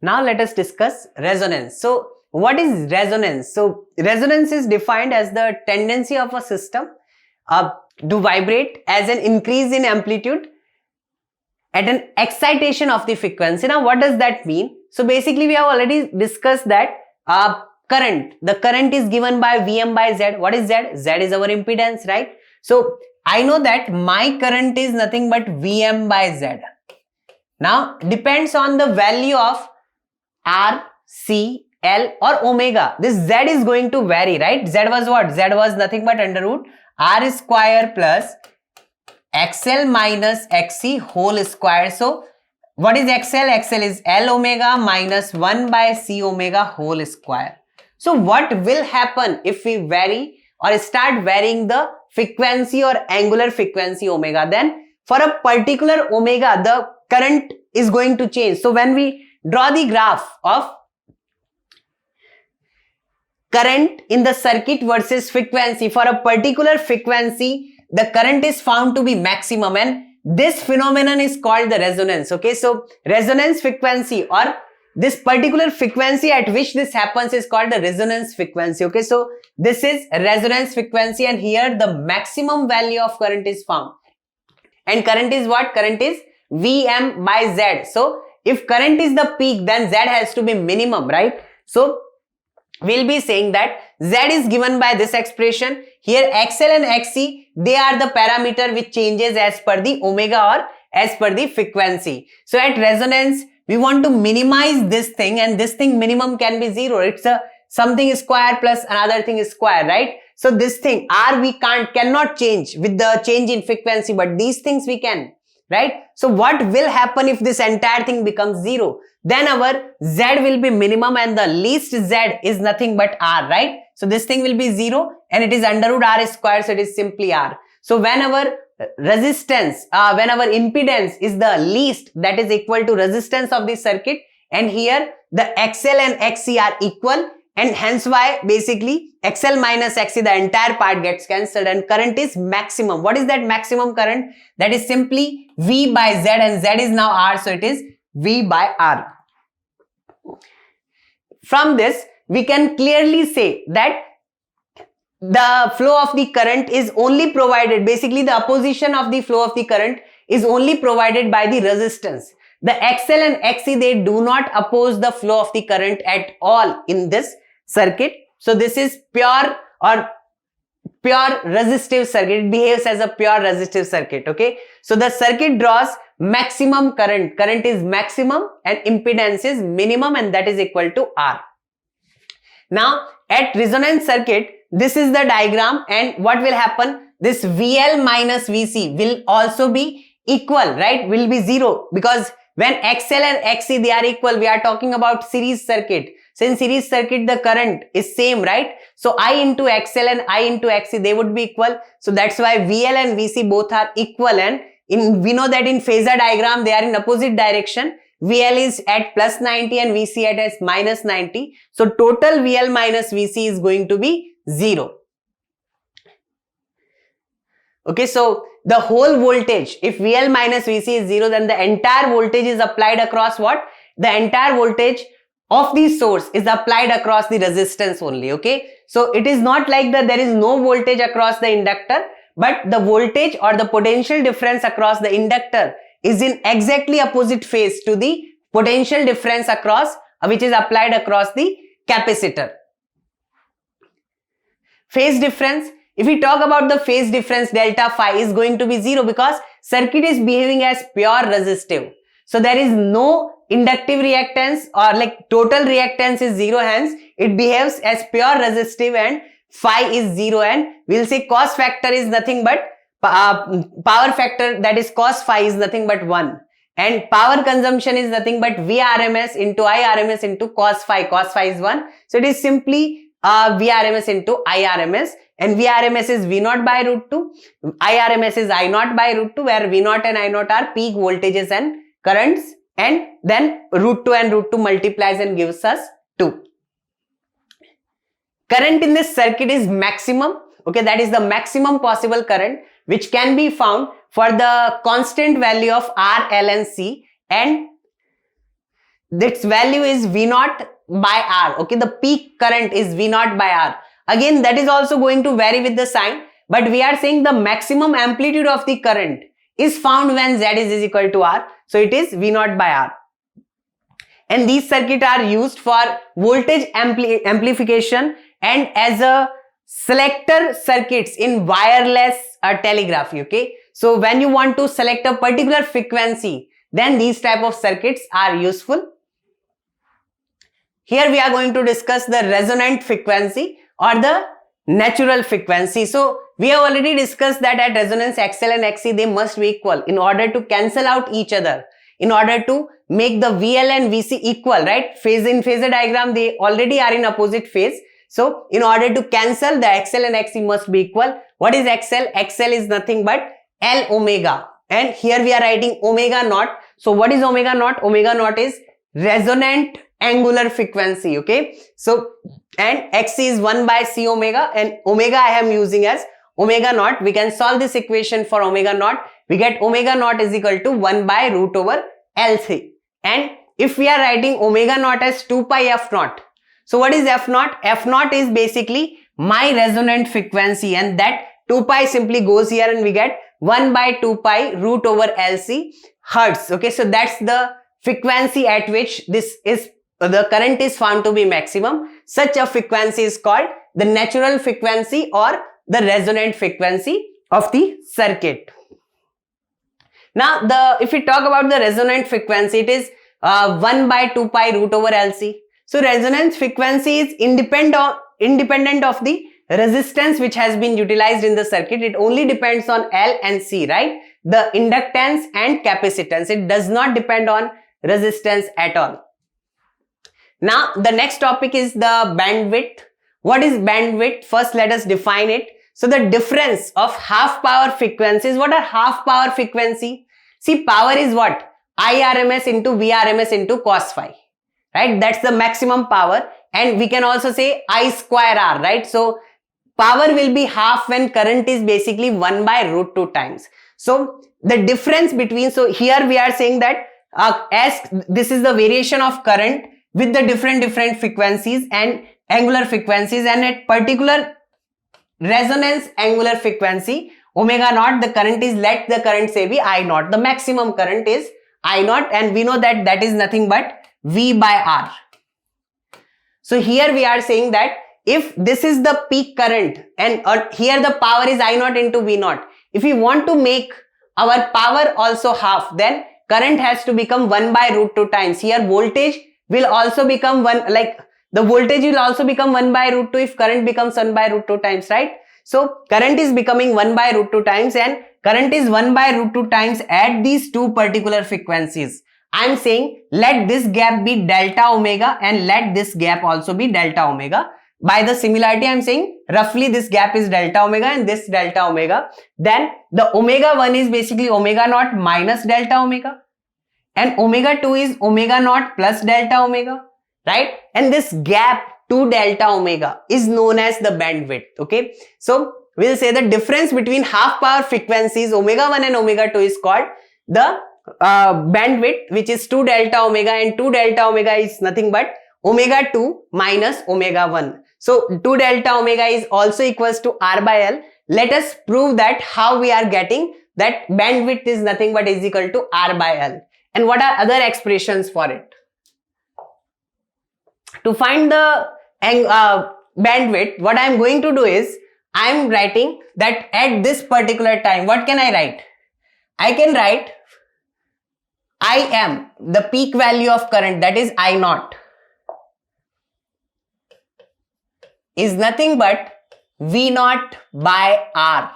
Now let us discuss resonance. So what is resonance? So resonance is defined as the tendency of a system to vibrate as an increase in amplitude at an excitation of the frequency. Now what does that mean? So basically we have already discussed that the current is given by Vm by Z. What is Z? Z is our impedance, right? So I know that my current is nothing but Vm by Z. Now depends on the value of R, C, L or omega. This Z is going to vary, right? Z was what? Z was nothing but under root R square plus XL minus XC whole square. So what is XL? XL is L omega minus 1 by C omega whole square. So what will happen if we vary or start varying the frequency or angular frequency omega? Then for a particular omega, the current is going to change. So when we draw the graph of current in the circuit versus frequency, for a particular frequency, the current is found to be maximum, and this phenomenon is called the resonance. Okay, so resonance frequency or this particular frequency at which this happens is called the resonance frequency. Okay, so this is resonance frequency, and here the maximum value of current is found. And current is what? Current is Vm by Z. So if current is the peak, then Z has to be minimum, right? So we'll be saying that Z is given by this expression. Here XL and XC, they are the parameter which changes as per the omega or as per the frequency. So at resonance, we want to minimize this thing, and this thing minimum can be 0. It's a something square plus another thing is square, right? So this thing R we cannot change with the change in frequency, but these things we can, right? So what will happen if this entire thing becomes 0? Then our Z will be minimum and the least Z is nothing but R, right? So this thing will be 0 and it is under root R square, so it is simply R. So when our resistance, when our impedance is the least, that is equal to resistance of the circuit, and here the XL and XC are equal, and hence why basically XL minus XC, the entire part gets cancelled, and current is maximum. What is that maximum current? That is simply V by Z, and Z is now R, so it is V by R. From this, we can clearly say that the flow of the current is only provided, basically the opposition of the flow of the current is only provided by the resistance. The XL and XC, they do not oppose the flow of the current at all in this circuit. So this is pure resistive circuit. It behaves as a pure resistive circuit. Okay, so the circuit draws maximum current. Current is maximum and impedance is minimum, and that is equal to R. Now at resonance circuit, this is the diagram, and what will happen? This VL minus VC will also be equal, right? Will be 0, because when XL and XC, they are equal, we are talking about series circuit. So in series circuit, the current is same, right? So I into XL and I into XC, they would be equal. So that's why VL and VC both are equal, and we know that in phasor diagram, they are in opposite direction. VL is at plus 90 and VC at as minus 90. So total VL minus VC is going to be 0. Okay, so the whole voltage, if VL minus VC is 0, then the entire voltage is applied across what? The entire voltage of the source is applied across the resistance only. Okay, so it is not like that there is no voltage across the inductor, but the voltage or the potential difference across the inductor is in exactly opposite phase to the potential difference across which is applied across the capacitor. Phase difference, if we talk about the phase difference, delta phi is going to be 0 because circuit is behaving as pure resistive. So there is no inductive reactance, or like total reactance is 0, hence it behaves as pure resistive, and phi is 0, and we'll say cos factor is nothing but power factor, that is cos phi is nothing but 1, and power consumption is nothing but Vrms into Irms into cos phi. Cos phi is 1, so it is simply Vrms into Irms, and Vrms is V0 by root 2, Irms is I0 by root 2, where V0 and I0 are peak voltages and currents, and then root 2 and root 2 multiplies and gives us 2. Current in this circuit is maximum. Okay, that is the maximum possible current which can be found for the constant value of R, L and C, and its value is V naught by R. Okay, the peak current is V naught by R. Again, that is also going to vary with the sign, but we are saying the maximum amplitude of the current is found when Z is equal to R. So it is V naught by R. And these circuits are used for voltage amplification and as a selector circuits in wireless telegraphy. Okay, so when you want to select a particular frequency, then these type of circuits are useful. Here we are going to discuss the resonant frequency or the natural frequency. So we have already discussed that at resonance XL and XC they must be equal in order to cancel out each other, in order to make the VL and VC equal, right? In phasor diagram they already are in opposite phase. So in order to cancel, the XL and XC must be equal. What is XL? XL is nothing but L omega, and here we are writing omega naught. So what is omega naught? Omega naught is resonant angular frequency. Okay, so and XC is 1 by C omega, and omega I am using as omega naught. We can solve this equation for omega naught. We get omega naught is equal to 1 by root over LC. And if we are writing omega naught as 2 pi F naught, so what is F naught? F naught is basically my resonant frequency, and that 2 pi simply goes here and we get 1 by 2 pi root over LC hertz. Okay, so that's the frequency at which the current is found to be maximum. Such a frequency is called the natural frequency or the resonant frequency of the circuit. Now, if we talk about the resonant frequency, it is 1 by 2 pi root over LC. So resonance frequency is independent of the resistance which has been utilized in the circuit. It only depends on L and C, right? The inductance and capacitance. It does not depend on resistance at all. Now, the next topic is the bandwidth. What is bandwidth? First, let us define it. So, the difference of half power frequencies. What are half power frequency? See, power is what? IRMS into VRMS into cos phi, right? That's the maximum power. And we can also say I square R, right? So, power will be half when current is basically 1 by root 2 times. So, the difference between, so here we are saying that as this is the variation of current with the different frequencies and angular frequencies, and at particular resonance angular frequency omega naught, the current is, let the current say be I naught. The maximum current is I naught, and we know that that is nothing but V by R. So here we are saying that if this is the peak current and here the power is I naught into V naught, if we want to make our power also half, then current has to become 1 by root 2 times. Here voltage will also become 1, like the voltage will also become 1 by root 2 if current becomes 1 by root 2 times, right? So current is becoming 1 by root 2 times, and current is 1 by root 2 times at these two particular frequencies. I am saying let this gap be delta omega and let this gap also be delta omega. By the similarity, I am saying roughly this gap is delta omega and this delta omega. Then the omega 1 is basically omega naught minus delta omega, and omega 2 is omega naught plus delta omega, right? And this gap to delta omega is known as the bandwidth. Okay, so we'll say the difference between half power frequencies omega 1 and omega 2 is called the bandwidth, which is 2 delta omega, and 2 delta omega is nothing but omega 2 minus omega 1. So 2 delta omega is also equals to R by L. Let us prove that how we are getting that bandwidth is nothing but is equal to R by L. And what are other expressions for it? To find the bandwidth, what I am going to do is I am writing that at this particular time, what can I write? I can write I am the peak value of current, that is I naught, is nothing but V naught by R.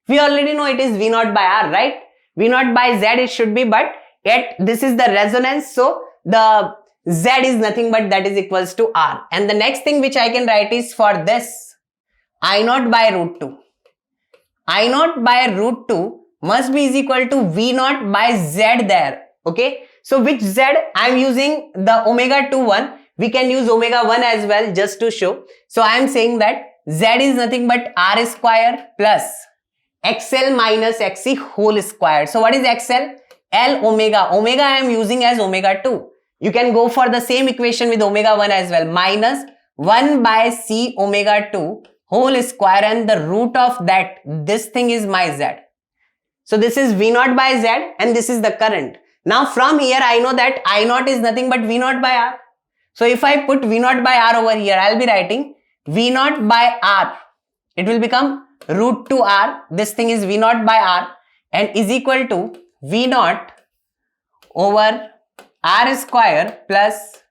We already know it is V naught by R, right? V naught by Z it should be, but yet this is the resonance, so the Z is nothing but that is equals to R. And the next thing which I can write is for this I naught by root 2. I naught by root 2 must be is equal to V naught by Z there. Okay, so which Z? I am using the omega 2 one. We can use omega 1 as well just to show. So I am saying that Z is nothing but R square plus XL minus XC whole square. So what is XL? L omega. Omega I am using as omega 2. you can go for the same equation with omega 1 as well. Minus 1 by c omega 2 whole square, and the root of that, this thing is my z. So this is V naught by Z, and this is the current. Now from here I know that I naught is nothing but V naught by R. So if I put V naught by R over here, I'll be writing V naught by R. It will become root 2 R. This thing is V naught by R and is equal to V naught over R square plus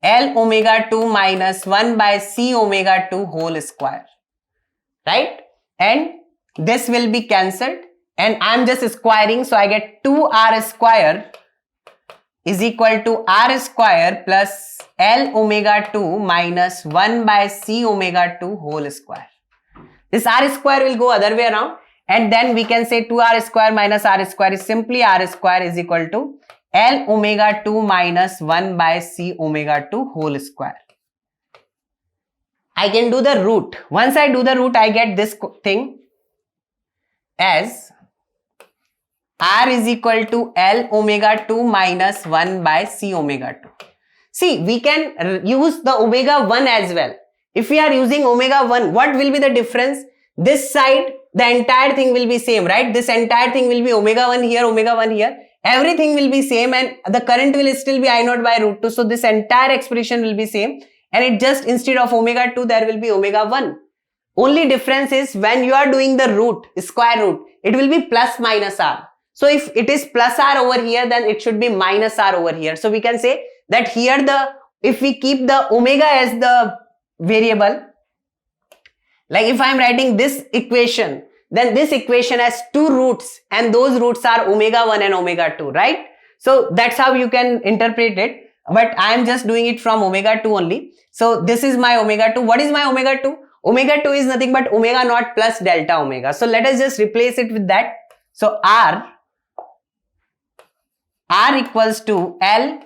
L omega 2 minus 1 by C omega 2 whole square. Right? And this will be cancelled. And I'm just squaring, so I get 2R square is equal to R square plus L omega 2 minus 1 by C omega 2 whole square. This R square will go other way around, and then we can say 2R square minus R square is simply R square is equal to L omega 2 minus 1 by C omega 2 whole square. I can do the root. Once I do the root, I get this thing as R is equal to L omega 2 minus 1 by C omega 2. See, we can use the omega 1 as well. If we are using omega 1, what will be the difference? This side, the entire thing will be same, right? This entire thing will be omega 1 here, omega 1 here. Everything will be same, and the current will still be I naught by root 2. So this entire expression will be same, and it just, instead of omega 2, there will be omega 1. Only difference is when you are doing the root, square root, it will be plus minus R. So if it is plus R over here, then it should be minus R over here. So we can say that here if we keep the omega as the variable, like if I am writing this equation, then this equation has two roots, and those roots are omega 1 and omega 2, right? So that's how you can interpret it, but I am just doing it from omega 2 only. So this is my omega 2. What is my omega 2? Omega 2 is nothing but omega naught plus delta omega. So let us just replace it with that. So R equals to L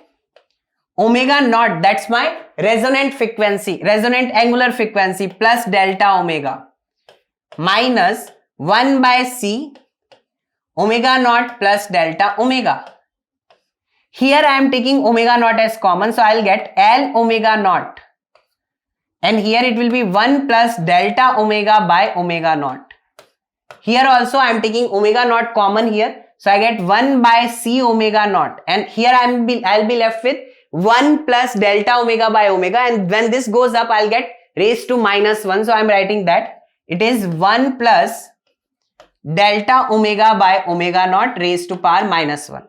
omega naught, that's my resonant frequency, resonant angular frequency, plus delta omega, minus 1 by C omega naught plus delta omega. Here I am taking omega naught as common, so I will get L omega naught, and here it will be 1 plus delta omega by omega naught. Here also I am taking omega naught common here, so I get 1 by C omega naught, and here I'll be left with 1 plus delta omega by omega, and when this goes up, I'll get raised to minus 1. So I'm writing that it is 1 plus delta omega by omega naught raised to power minus 1.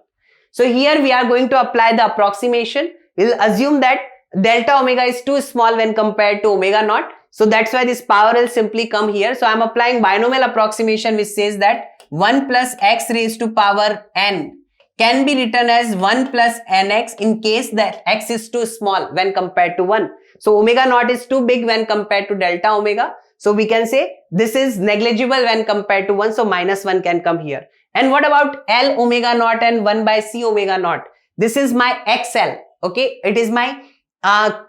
So here we are going to apply the approximation. We'll assume that delta omega is too small when compared to omega naught. So that's why this power will simply come here. So I'm applying binomial approximation, which says that 1 plus x raised to power n can be written as 1 plus nx in case that x is too small when compared to 1. So omega naught is too big when compared to delta omega. So we can say this is negligible when compared to 1. So minus 1 can come here. And what about L omega naught and 1 by C omega naught? This is my XL. Okay. It is my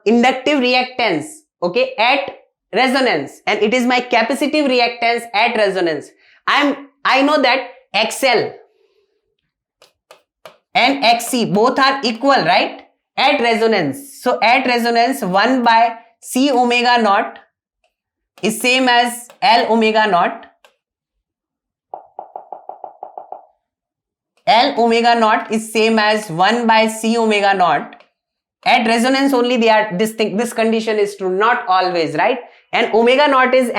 inductive reactance. Okay. At resonance. And it is my capacitive reactance at resonance. I know that XL and XC both are equal, right? At resonance. So at resonance, 1 by C omega naught is same as L omega naught. L omega naught is same as 1 by C omega naught. At resonance only this condition is true, not always, right? And omega naught is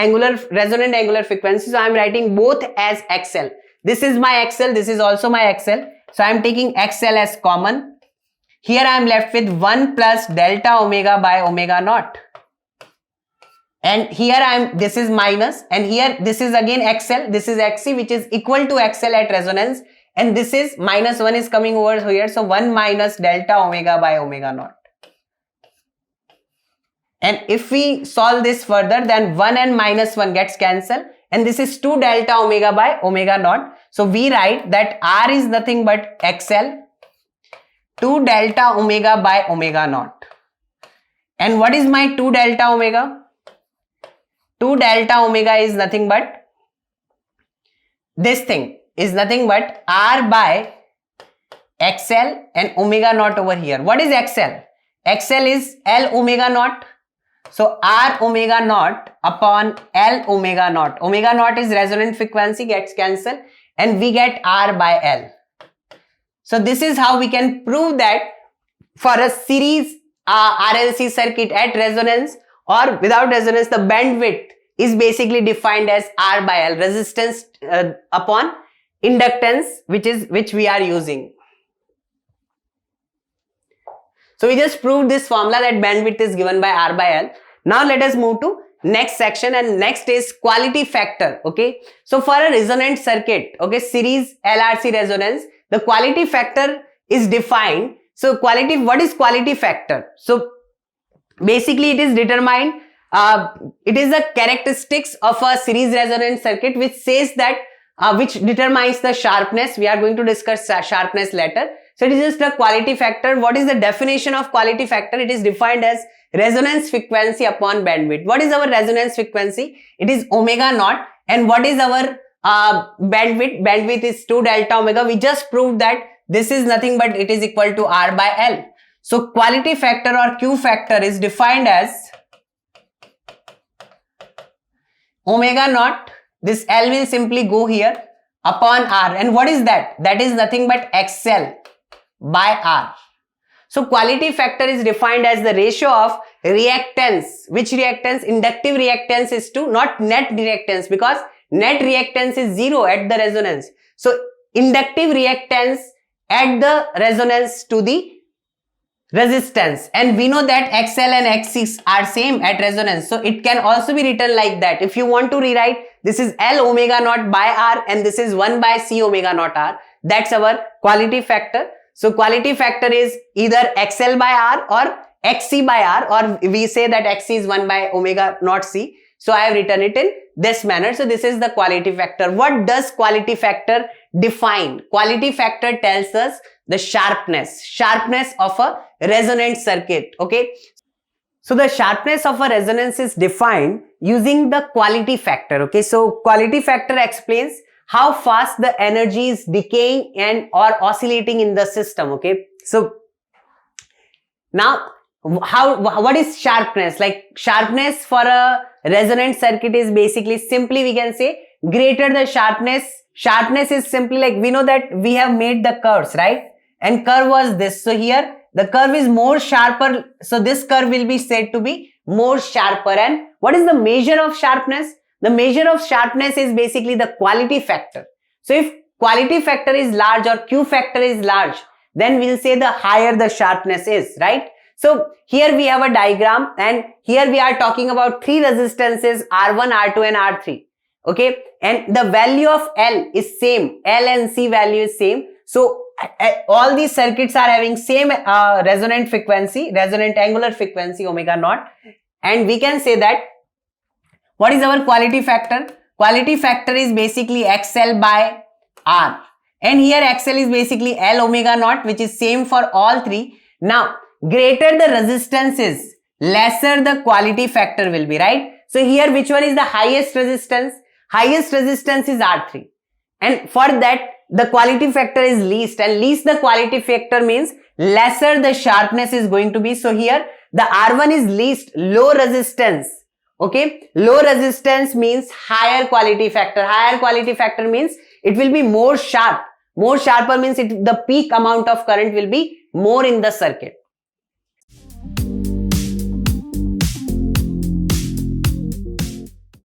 resonant angular frequency. So I am writing both as XL. This is my XL, this is also my XL. So I am taking XL as common. Here I am left with 1 plus delta omega by omega naught. And here this is minus, and here this is again XL, this is XC, which is equal to XL at resonance. And this is minus 1 is coming over here. So 1 minus delta omega by omega naught. And if we solve this further, then 1 and minus 1 gets cancelled. And this is 2 delta omega by omega naught. So we write that R is nothing but XL, 2 delta omega by omega naught. And what is my 2 delta omega? 2 delta omega is nothing but this thing is nothing but R by XL and omega naught over here. What is XL? XL is L omega naught. So R omega naught upon L omega naught. Omega naught is resonant frequency, gets cancelled, and we get R by L. So this is how we can prove that for a series RLC circuit at resonance or without resonance, the bandwidth is basically defined as R by L, resistance upon inductance, which we are using. So we just proved this formula that bandwidth is given by R by L. Now let us move to next section, and next is quality factor. Okay, so for a resonant circuit, okay, series LRC resonance, the quality factor is defined. So what is quality factor? So basically it is determined, it is the characteristics of a series resonant circuit which says that, which determines the sharpness. We are going to discuss sharpness later. So it is just the quality factor. What is the definition of quality factor? It is defined as resonance frequency upon bandwidth. What is our resonance frequency? It is omega naught. And what is our bandwidth? Bandwidth is 2 delta omega. We just proved that this is nothing but it is equal to R by L. So quality factor or Q factor is defined as omega naught. This L will simply go here upon R. And what is that? That is nothing but XL by R. So quality factor is defined as the ratio of reactance. Which reactance? Inductive reactance is to, not net reactance, because net reactance is 0 at the resonance. So inductive reactance at the resonance to the resistance, and we know that XL and XC are same at resonance. So it can also be written like that. If you want to rewrite, this is L omega naught by R and this is 1 by C omega naught R. That's our quality factor. So quality factor is either XL by R or XC by R, or we say that XC is 1 by omega naught C. So I have written it in this manner. So this is the quality factor. What does quality factor define? Quality factor tells us the sharpness of a resonant circuit. Okay. So the sharpness of a resonance is defined using the quality factor. Okay. So quality factor explains how fast the energy is decaying and or oscillating in the system. Okay. So now what is sharpness? Like sharpness for a resonant circuit is basically, simply we can say, greater the sharpness. Sharpness is simply like, we know that we have made the curves, right? And curve was this. So here the curve is more sharper. So this curve will be said to be more sharper. And what is the measure of sharpness? The measure of sharpness is basically the quality factor. So if quality factor is large or Q factor is large, then we'll say the higher the sharpness is, right? So here we have a diagram, and here we are talking about 3 resistances, R1, R2 and R3. Okay. And the value of L is same. L and C value is same. So all these circuits are having same resonant frequency, resonant angular frequency omega naught. And we can say that, what is our quality factor? Quality factor is basically XL by R. And here XL is basically L omega naught, which is same for all 3. Now, greater the resistance is, lesser the quality factor will be, right? So here, which one is the highest resistance? Highest resistance is R3. And for that, the quality factor is least, and least the quality factor means lesser the sharpness is going to be. So here the R1 is least, low resistance. Okay, low resistance means higher quality factor. Higher quality factor means it will be more sharp. More sharper means the peak amount of current will be more in the circuit.